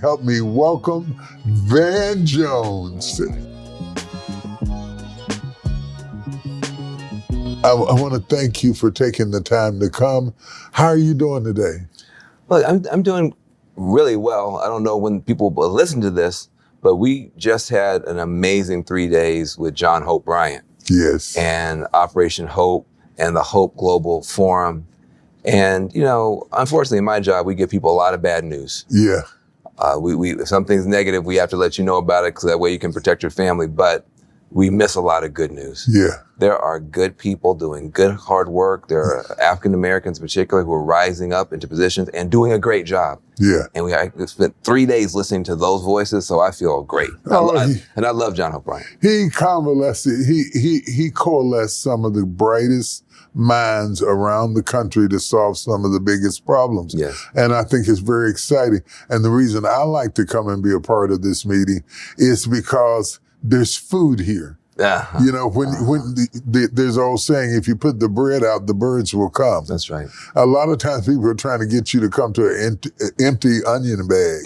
Help me welcome Van Jones. I want to thank you for taking the time to come. How are you doing today? Well, I'm doing really well. I don't know when people will listen to this, but we just had an amazing 3 days with John Hope Bryant. Yes. And Operation Hope and the Hope Global Forum. And, you know, unfortunately in my job, we give people a lot of bad news. Yeah. If something's negative, we have to let you know about it because that way you can protect your family. But we miss a lot of good news. Yeah. There are good people doing good, hard work. There are African Americans in particular who are rising up into positions and doing a great job. Yeah. And I spent 3 days listening to those voices, so I feel great. And I love John Hope Bryant. He coalesced some of the brightest minds around the country to solve some of the biggest problems. Yes. And I think it's very exciting. And the reason I like to come and be a part of this meeting is because there's food here. Uh-huh. You know, when there's an old saying, if you put the bread out, the birds will come. That's right. A lot of times people are trying to get you to come to an empty onion bag.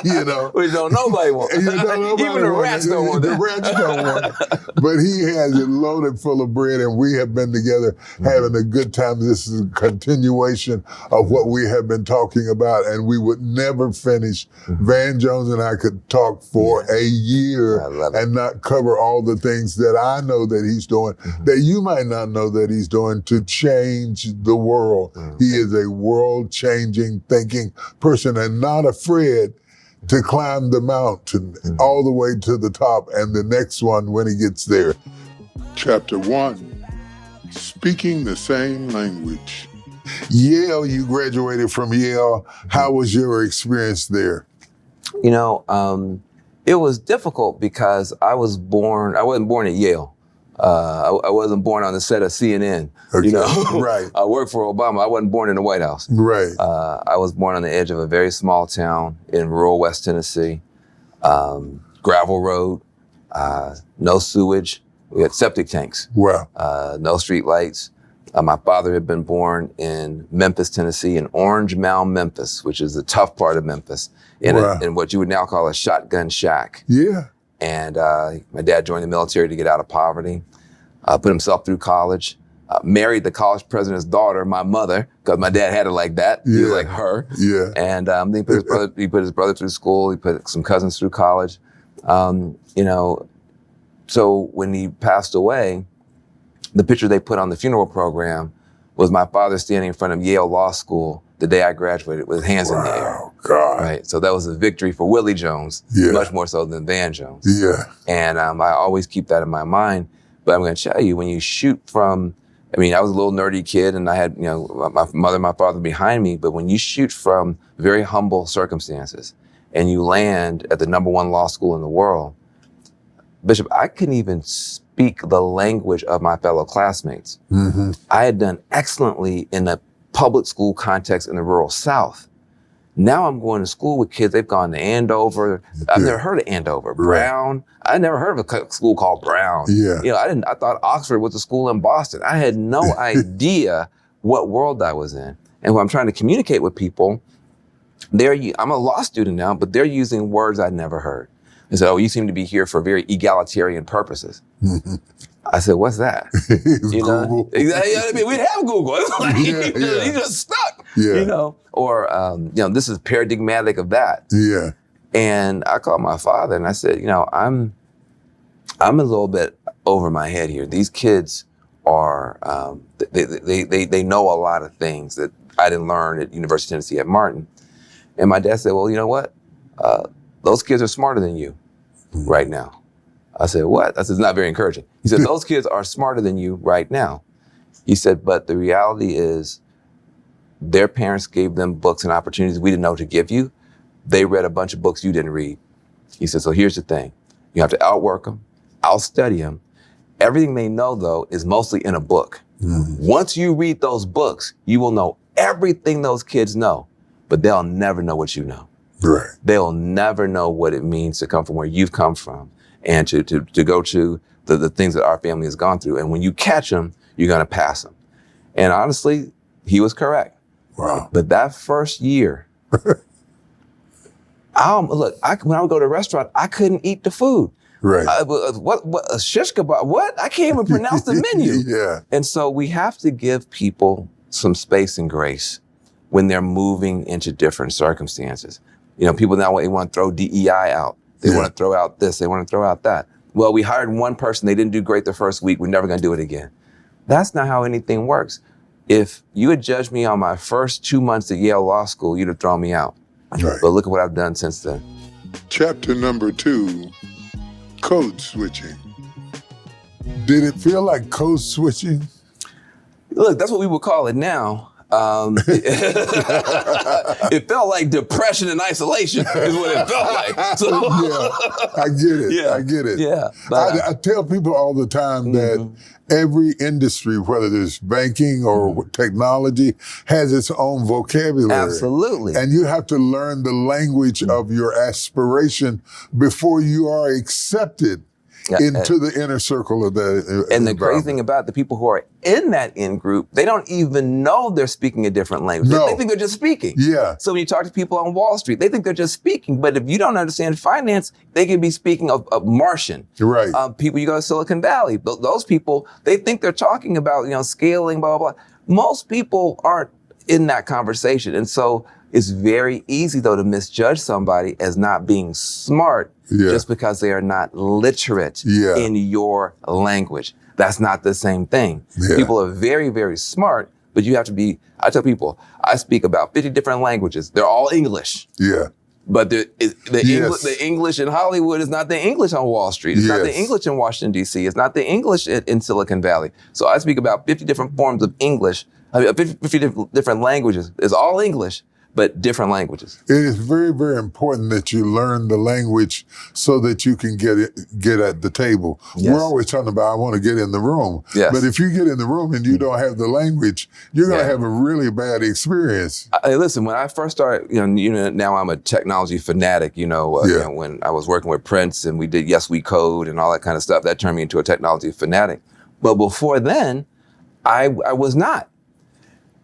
You know, we don't nobody want. Even the rats don't want that. The rats don't want it. But he has it loaded full of bread, and we have been together having a good time. This is a continuation of what we have been talking about, and we would never finish. Van Jones and I could talk for a year and not cover all the things that I know that he's doing that you might not know that he's doing to change the world. He is a world-changing thinking person and not afraid to climb the mountain all the way to the top and the next one when he gets there. Chapter 1, Speaking the Same Language. Yale, you graduated from Yale. How was your experience there? You know, it was difficult because I wasn't born at Yale. I wasn't born on the set of CNN. Okay. You know, Right. I worked for Obama. I wasn't born in the White House. Right. I was born on the edge of a very small town in rural West Tennessee. Gravel road, no sewage. We had septic tanks. Wow. No street lights. My father had been born in Memphis, Tennessee, in Orange Mound, Memphis, which is the tough part of Memphis, in what you would now call a shotgun shack. Yeah. And my dad joined the military to get out of poverty, put himself through college, married the college president's daughter, my mother, because my dad had it like that. Yeah. He was like her. Yeah. And then he put his brother through school. He put some cousins through college. You know, so when he passed away, the picture they put on the funeral program was my father standing in front of Yale Law School the day I graduated with his hands in the air. Oh, God. Right. So that was a victory for Willie Jones, much more so than Van Jones. Yeah. And I always keep that in my mind. But I'm going to tell you, when you shoot from, I mean, I was a little nerdy kid and I had, you know, my mother and my father behind me. But when you shoot from very humble circumstances and you land at the #1 law school in the world, Bishop, I couldn't even speak the language of my fellow classmates. Mm-hmm. I had done excellently in a public school context in the rural South. Now I'm going to school with kids. They've gone to Andover. I've never heard of Andover. Brown. I never heard of a school called Brown. Yeah. You know, I thought Oxford was a school in Boston. I had no idea what world I was in. And when I'm trying to communicate with people, I'm a law student now, but they're using words I'd never heard. They said, "Oh, you seem to be here for very egalitarian purposes." Mm-hmm. I said, "What's that?" You know? Exactly. I mean, we didn't have Google. It's like, he just stuck. Yeah. You know, or you know, this is paradigmatic of that. Yeah. And I called my father and I said, you know, I'm a little bit over my head here. These kids are they know a lot of things that I didn't learn at University of Tennessee at Martin. And my dad said, "Well, you know what? Those kids are smarter than you right now." I said, "What?" I said, "It's not very encouraging." He said, "Those kids are smarter than you right now." He said, "But the reality is their parents gave them books and opportunities we didn't know to give you. They read a bunch of books you didn't read." He said, "So here's the thing. You have to outwork them, outstudy them. Everything they know, though, is mostly in a book. Mm-hmm. Once you read those books, you will know everything those kids know, but they'll never know what you know. Right. They'll never know what it means to come from where you've come from and to go to the things that our family has gone through. And when you catch them, you're going to pass them." And honestly, he was correct. Wow. But that first year, Look, when I would go to a restaurant, I couldn't eat the food. Right. What a shish kebab? What? I can't even pronounce the menu. Yeah. And so we have to give people some space and grace when they're moving into different circumstances. You know, people now, they want to throw DEI out. They want to throw out this. They want to throw out that. Well, we hired one person. They didn't do great the first week. We're never going to do it again. That's not how anything works. If you had judged me on my first 2 months at Yale Law School, you'd have thrown me out. Right. But look at what I've done since then. Chapter number 2, code switching. Did it feel like code switching? Look, that's what we would call it now. It felt like depression and isolation is what it felt like. So, yeah, I get it. Yeah. I get it. Yeah. I tell people all the time that every industry, whether it's banking or technology, has its own vocabulary. Absolutely. And you have to learn the language of your aspiration before you are accepted into the inner circle of the And the crazy thing about the people who are in that in group, they don't even know they're speaking a different language. No. They think they're just speaking. Yeah. So when you talk to people on Wall Street, they think they're just speaking. But if you don't understand finance, they can be speaking of Martian. Right. People, you go to Silicon Valley, those people, they think they're talking about, scaling, blah, blah, blah. Most people aren't in that conversation. And so it's very easy, though, to misjudge somebody as not being smart just because they are not literate in your language. That's not the same thing. Yeah. People are very, very smart, but you have to be, I tell people, I speak about 50 different languages. They're all English. Yeah. But the English in Hollywood is not the English on Wall Street. It's not the English in Washington, D.C. It's not the English in Silicon Valley. So I speak about 50 different forms of English, 50 different languages. It's all English, but different languages. It is very, very important that you learn the language so that you can get at the table. Yes. We're always talking about, I want to get in the room. Yes. But if you get in the room and you don't have the language, you're going to have a really bad experience. Listen, when I first started, now I'm a technology fanatic, when I was working with Prince and we did Yes We Code and all that kind of stuff, that turned me into a technology fanatic. But before then, I was not.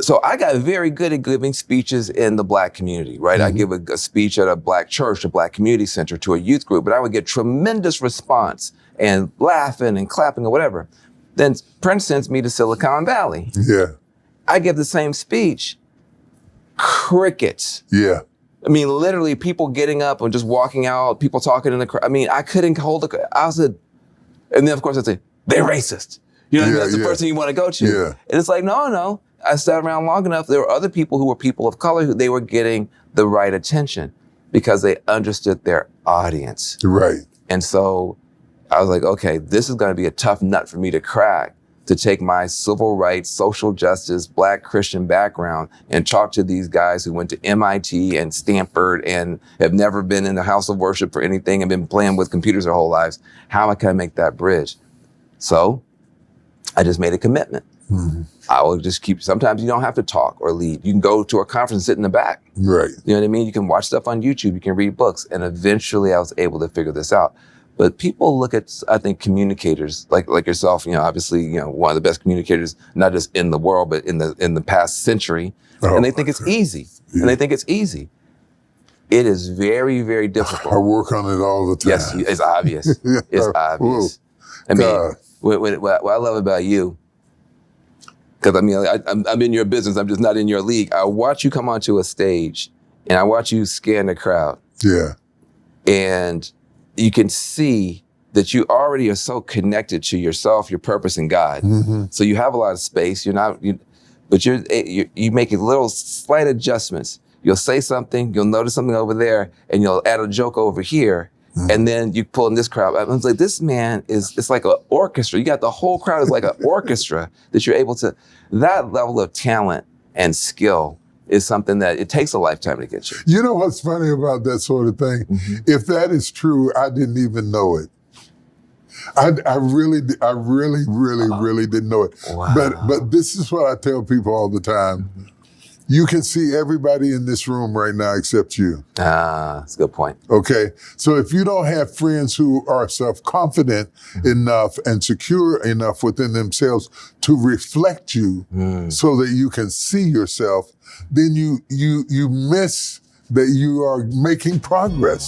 So I got very good at giving speeches in the Black community, right? I give a speech at a Black church, a Black community center to a youth group, but I would get tremendous response and laughing and clapping or whatever. Then Prince sends me to Silicon Valley. Yeah. I give the same speech, crickets. Yeah. I mean, literally people getting up and just walking out, people talking in the crowd. I mean, I couldn't hold and then of course I'd say, they're racist. That's the first thing you want to go to. Yeah. And it's like, no. I sat around long enough. There were other people who were people of color who they were getting the right attention because they understood their audience. Right. And so I was like, okay, this is going to be a tough nut for me to crack, to take my civil rights, social justice, Black Christian background and talk to these guys who went to MIT and Stanford and have never been in the house of worship for anything and been playing with computers their whole lives. How can I make that bridge? So I just made a commitment. Mm-hmm. I will just sometimes you don't have to talk or lead. You can go to a conference and sit in the back. Right. You know what I mean? You can watch stuff on YouTube. You can read books. And eventually I was able to figure this out. But people look at, I think, communicators like yourself, obviously, one of the best communicators, not just in the world, but in the past century. And they think it's easy. Yeah. And they think it's easy. It is very, very difficult. I work on it all the time. Yes, it's obvious. It's obvious. Whoa. I mean, what I love about you, because I'm in your business, I'm just not in your league. I watch you come onto a stage and I watch you scan the crowd. Yeah. And you can see that you already are so connected to yourself, your purpose, and God. Mm-hmm. So you have a lot of space. But you make little slight adjustments. You'll say something, you'll notice something over there, and you'll add a joke over here. Mm-hmm. And then you pull in this crowd. I was like, this man it's like an orchestra. You got the whole crowd is like an orchestra that you're able to, that level of talent and skill is something that it takes a lifetime to get you. You know what's funny about that sort of thing? Mm-hmm. If that is true, I didn't even know it. I really didn't know it. Wow. But this is what I tell people all the time. Mm-hmm. You can see everybody in this room right now except you. That's a good point. Okay. So if you don't have friends who are self-confident enough and secure enough within themselves to reflect you so that you can see yourself, then you miss that you are making progress.